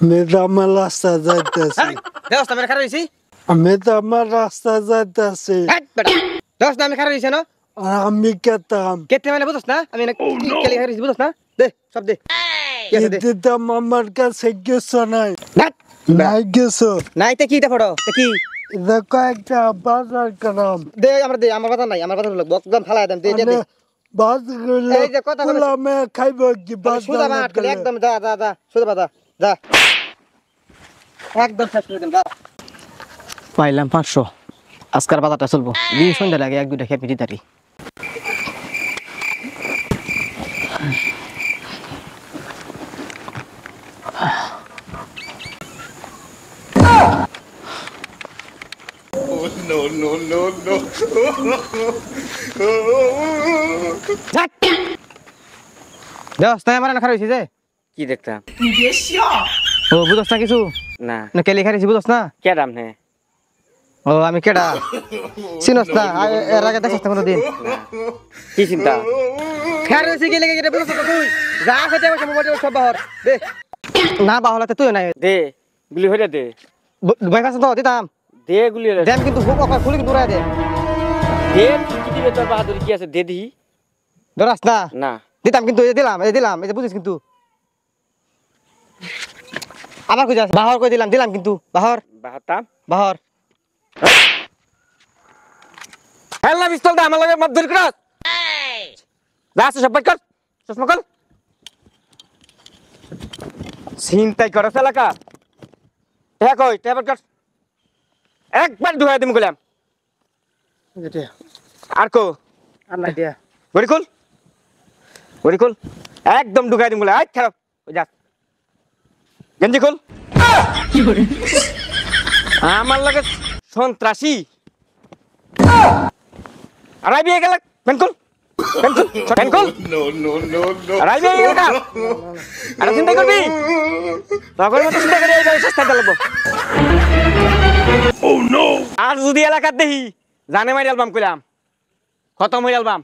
আমি তো আমার রাস্তা যাইতেছি। আমি তো আমার রাস্তা যাইতেছি। আমি খারাপ হয়েছে না আর আমি কেতাম কেটে মানে বুঝছ না আমি কেলে খারাপ বুঝছ না দে সব দে দিতাম, আমার কাছে কিছু নাই। নাই কিছু নাই তে কি তে ফটো তে কি দেখো একটা বাজার করাম। দে আমার বাতা নাই আমার বাতা লোক একদম ফালাই দেন দে দে বাজার এই যে কথা বলে আমি খাইব কি সুদা বাজার মার একদম যা যা যা সুদা বাতা যা একদম শেষ করে দেন যা পাইলাম 500 আজকার বাজারটা চলবো দিন সন্ধ্যা লাগে এক দুইটা খেয়ে পিটি দাঁড়ি কি দেখতাম ও বুঝছ না কিছু না না কেলে খারিছি বুঝছ না কে দাম নে ও আমি কেডা চিনস না এর আগে দেখছ না কোনদিন কি চিন্তা খারিছি গেলে গেলে বুঝছ তো তুই যা খেতে বসে মোবাইল সব বাহর দে না বাহলাতে তুই নাই দে গুলি হইলে দে ভাই কাছে তো দিতাম দে গুলি হইলে দেন কিন্তু হুক অকা খুলি কিন্তু উড়াই দে দে কি দিবে তোর বাহাদুরি কি আছে দে দি ধরাস না না দিতাম কিন্তু এই দিলাম এই যে বুঝিস কিন্তু আবার কই যাস বাহর কই দিলাম কিন্তু বাহর বাহাতাম বাহর হেলা পিস্তল দা আমার লগে মাপ ধরি কর যা আছে সব কর চশমা কর চিন্তাই কর এলাকা টেক কই টেবল কর একবার ঢুকাই দিম কইলাম আর কো আর নাই দিয়া গড়ি খুল একদম ঢুকাই দিম বলে আই খারাপ ওই যা গেঞ্জি খুল আমার লাগে সন্ত্রাসী আর আইবি গেল পেনকুল আর আইবি গেল আর চিন্তা করবি তখন মতো চিন্তা করে এই চেষ্টা চালাবো আর যদি এলাকার দেখি জানে মারি অ্যালবাম কইলাম খতম হয়ে অ্যালবাম